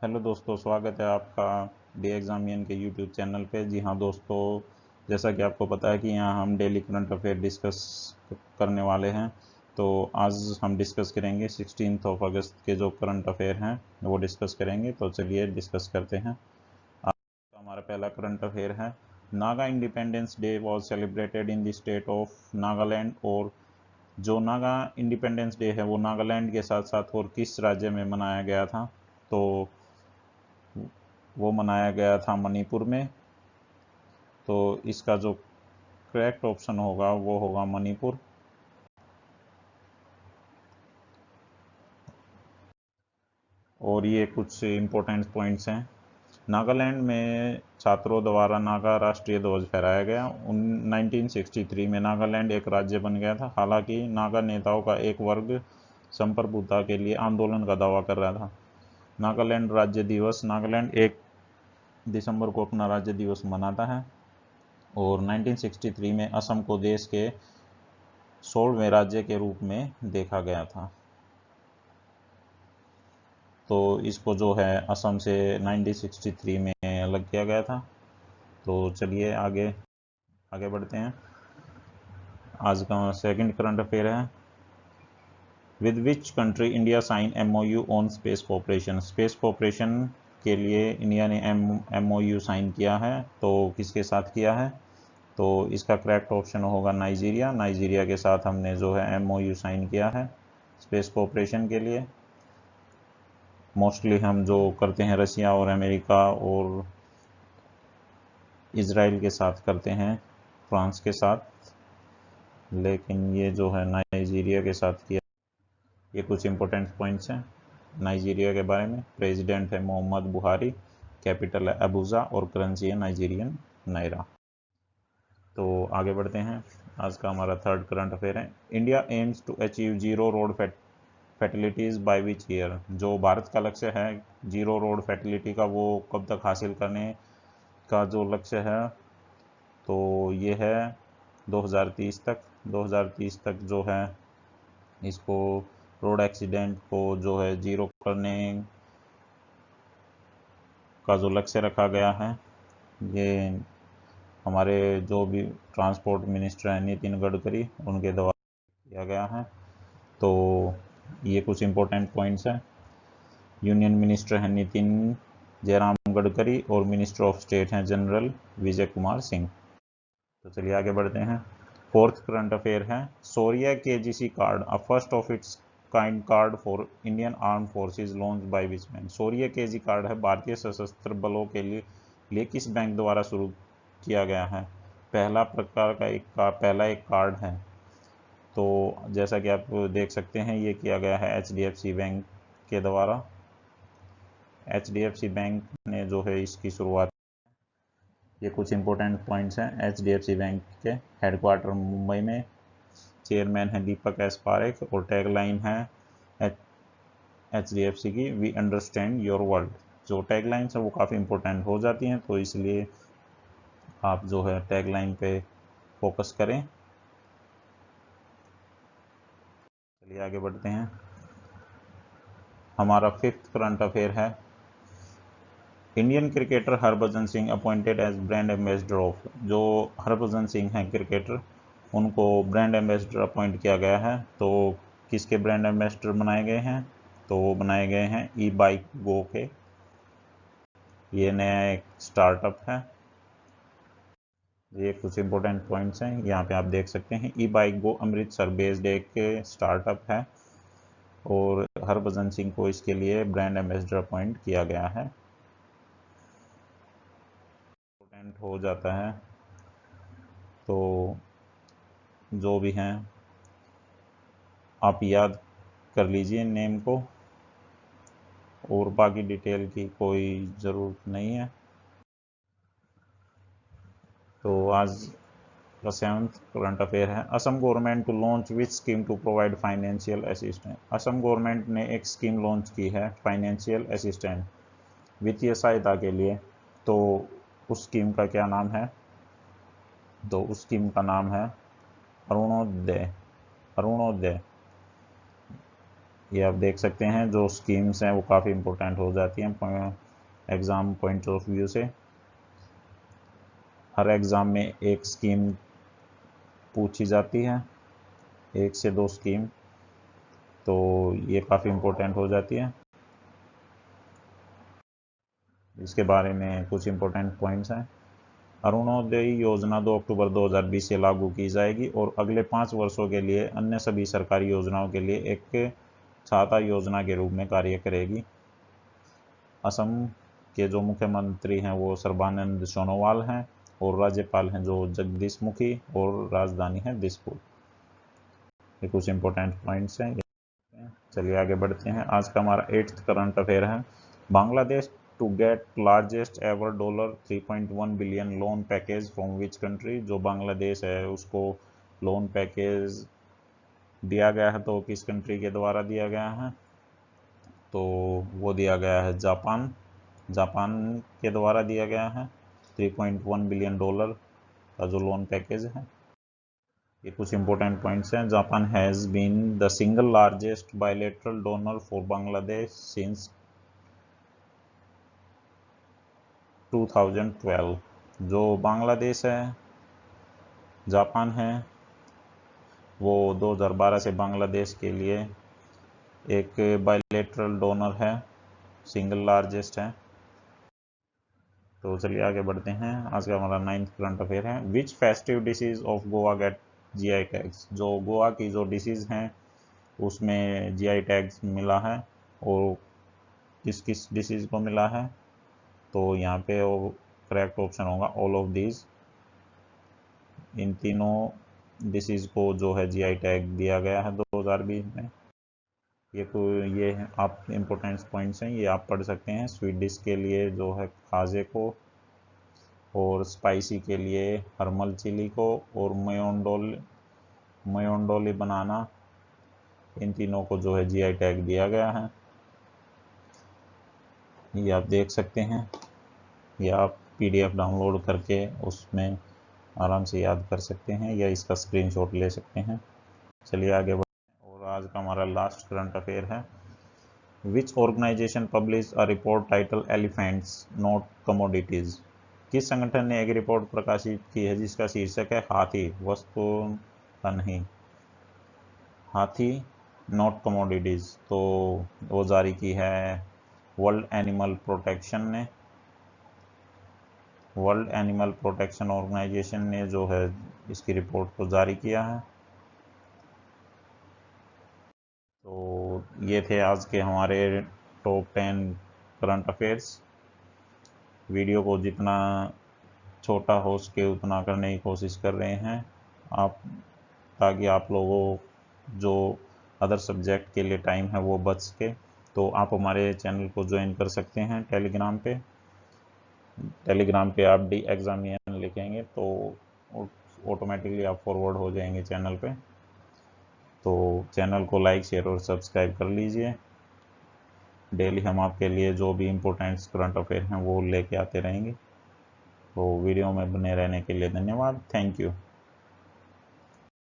Hello दोस्तों, स्वागत है आपका डी एग्जामियन के यूट्यूब चैनल पे। जी हाँ दोस्तों, जैसा कि आपको पता है कि यहाँ हम डेली करंट अफेयर डिस्कस करने वाले हैं। तो आज हम डिस्कस करेंगे 16 अगस्त के जो करंट अफेयर हैं वो डिस्कस करेंगे। तो चलिए डिस्कस करते हैं। आज का हमारा पहला करंट अफेयर है, Naga independence day was celebrated in the state of Nagaland. और जो नागा इंडिपेंडेंस डे है वो नागालैंड के साथ साथ और किस राज्य में मनाया गया था? तो वो मनाया गया था मणिपुर में। तो इसका जो करेक्ट ऑप्शन होगा वो होगा मणिपुर। और ये कुछ इम्पोर्टेंट पॉइंट्स हैं। नागालैंड में छात्रों द्वारा नागा राष्ट्रीय ध्वज फहराया गया। 1963 में नागालैंड एक राज्य बन गया था। हालांकि नागा नेताओं का एक वर्ग संप्रभुता के लिए आंदोलन का दावा कर रहा था। नागालैंड राज्य दिवस, नागालैंड 1 दिसंबर को अपना राज्य दिवस मनाता है। और 1963 में असम को देश के 16वें राज्य के रूप में देखा गया था। तो इसको जो है असम से 1963 में अलग किया गया था। तो चलिए आगे आगे बढ़ते हैं। आज का सेकंड करंट अफेयर है, with which country India sign MOU on space cooperation. Space cooperation के लिए इंडिया ने MOU साइन किया है। तो किसके साथ किया है? तो इसका करेक्ट ऑप्शन होगा नाइजीरिया। नाइजीरिया के साथ हमने जो है MOU साइन किया है स्पेस कोऑपरेशन के लिए। मोस्टली हम जो करते हैं रसिया और अमेरिका और इजराइल के साथ करते हैं, फ्रांस के साथ, लेकिन ये जो है नाइजीरिया के साथ किया। ये कुछ इंपॉर्टेंट पॉइंट्स हैं नाइजीरिया के बारे में। प्रेसिडेंट है मोहम्मद बुहारी, कैपिटल है अबूजा और करेंसी है नाइजीरियन नायरा। तो आगे बढ़ते हैं। आज का हमारा थर्ड करंट अफेयर है, India aims to achieve zero road fatalities by which year. जो भारत का लक्ष्य है जीरो रोड फैटिलिटी का, वो कब तक हासिल करने का जो लक्ष्य है तो ये है 2030 तक। 2030 तक जो है इसको रोड एक्सीडेंट को जो है जीरो करने का जो लक्ष्य रखा गया है, ये हमारे जो भी ट्रांसपोर्ट मिनिस्टर हैं नितिन गडकरी, उनके द्वारा किया गया है। तो ये कुछ इंपॉर्टेंट पॉइंट्स हैं। यूनियन मिनिस्टर हैं नितिन जयराम गडकरी और मिनिस्टर ऑफ स्टेट हैं जनरल विजय कुमार सिंह। तो चलिए आगे बढ़ते हैं। फोर्थ करंट अफेयर है, शौर्य KGC card, a first of its kind card for Indian arm forces launch by which bank. Shaurya KG card है भारतीय सशस्त्र बलों के लिए किस बैंक द्वारा शुरू किया गया है? पहला प्रकार का पहला एक कार्ड है। तो जैसा कि आप देख सकते हैं ये किया गया है HDFC बैंक के द्वारा। HDFC बैंक ने जो है इसकी शुरुआत। ये कुछ इंपॉर्टेंट पॉइंट्स हैं HDFC बैंक के। हेडक्वार्टर मुंबई में, चेयरमैन है दीपक एस पारेख और टैगलाइन है HDFC की, वी अंडरस्टैंड योर वर्ल्ड। जो टैगलाइंस है वो काफ़ी इंपॉर्टेंट हो जाती हैं, तो इसलिए आप जो है टैगलाइन पे फोकस करें। चलिए आगे बढ़ते हैं। हमारा फिफ्थ करंट अफेयर है, Indian cricketer Harbhajan Singh appointed as brand ambassador of. जो हरभजन सिंह हैं क्रिकेटर, उनको ब्रांड एम्बेसडर अपॉइंट किया गया है। तो किसके ब्रांड एम्बेसडर बनाए गए हैं? तो वो बनाए गए हैं ई बाइक गो के। ये नया एक स्टार्टअप है। ये कुछ इंपॉर्टेंट पॉइंट्स हैं, यहाँ पे आप देख सकते हैं। ई बाइक गो अमृतसर बेस्ड एक स्टार्टअप है और हरभजन सिंह को इसके लिए ब्रांड एम्बेसडर अपॉइंट किया गया है। इंपॉर्टेंट हो जाता है, तो जो भी हैं आप याद कर लीजिए नेम को, और बाकी डिटेल की कोई ज़रूरत नहीं है। तो आज का सेवंथ करंट अफेयर है, Assam government to launch which scheme to provide financial assistance. Assam government ने एक स्कीम लॉन्च की है फाइनेंशियल असिस्टेंट, वित्तीय सहायता के लिए। तो उस स्कीम का क्या नाम है? तो उस स्कीम का नाम है अरुणोदय। अरुणोदय। ये आप देख सकते हैं जो स्कीम्स हैं वो काफ़ी इम्पोर्टेंट हो जाती हैं एग्ज़ाम पॉइंट ऑफ व्यू से। हर एग्ज़ाम में एक स्कीम पूछी जाती है, 1 से 2 स्कीम, तो ये काफ़ी इम्पोर्टेंट हो जाती है। इसके बारे में कुछ इम्पोर्टेंट पॉइंट्स हैं। अरुणोदय योजना 2 अक्टूबर 2020 से लागू की जाएगी और अगले 5 वर्षों के लिए अन्य सभी सरकारी योजनाओं के लिए एक छाता योजना के रूप में कार्य करेगी। असम के जो मुख्यमंत्री हैं वो सर्बानंद सोनोवाल हैं और राज्यपाल हैं जो जगदीश मुखी और राजधानी है दिसपुर। ये कुछ इम्पोर्टेंट पॉइंट्स हैं। चलिए आगे बढ़ते हैं। आज का हमारा 8th करंट अफेयर है। Bangladesh to get largest ever $3.1 billion loan package from which country. जो बांग्लादेश है उसको लोन पैकेज दिया गया है तो किस कंट्री के द्वारा दिया गया है, तो वो दिया गया है जापान के द्वारा दिया गया है। $3.1 बिलियन का जो लोन पैकेज है। ये कुछ इंपॉर्टेंट पॉइंट्स हैं। Japan has been the single largest bilateral donor for Bangladesh since 2012। जो बांग्लादेश है, जापान है, वो 2012 से बांग्लादेश के लिए एक बायलैटरल डोनर है, सिंगल लार्जेस्ट है। तो चलिए आगे बढ़ते हैं। आज का हमारा 9th करंट अफेयर है। Which festive dishes of Goa get GI tags. जो गोवा की जो डिशेज हैं उसमें जीआई टैग्स मिला है और किस किस डिशेज को मिला है, तो यहाँ पे वो करेक्ट ऑप्शन होगा ऑल ऑफ दीज। इन तीनों डिशेज को जो है जीआई टैग दिया गया है 2020 में। ये आप इम्पोर्टेंट पॉइंट्स हैं, ये आप पढ़ सकते हैं। स्वीट डिश के लिए जो है खाजे को, और स्पाइसी के लिए हर्मल चिली को, और मयोंडोली बनाना, इन तीनों को जो है जीआई टैग दिया गया है। ये आप देख सकते हैं, या आप पीडीएफ डाउनलोड करके उसमें आराम से याद कर सकते हैं या इसका स्क्रीनशॉट ले सकते हैं। चलिए आगे बढ़ते हैं। और आज का हमारा लास्ट करंट अफेयर है। Which organisation publish a report title elephants not commodities. किस संगठन ने एक रिपोर्ट प्रकाशित की है जिसका शीर्षक है हाथी वस्तु का नहीं, हाथी नॉट कमोडिटीज। तो वो जारी की है वर्ल्ड एनिमल प्रोटेक्शन ऑर्गेनाइजेशन ने जो है इसकी रिपोर्ट को जारी किया है। तो ये थे आज के हमारे टॉप 10 करंट अफेयर्स। वीडियो को जितना छोटा हो सके उतना करने की कोशिश कर रहे हैं आप, ताकि आप लोगों जो अदर सब्जेक्ट के लिए टाइम है वो बच सके। तो आप हमारे चैनल को ज्वाइन कर सकते हैं टेलीग्राम पे आप डी एग्जामिनेशन लिखेंगे तो ऑटोमेटिकली आप फॉरवर्ड हो जाएंगे चैनल पे। तो चैनल को लाइक शेयर और सब्सक्राइब कर लीजिए। डेली हम आपके लिए जो भी इम्पोर्टेंट करंट अफेयर हैं वो लेके आते रहेंगे। तो वीडियो में बने रहने के लिए धन्यवाद। Thank you.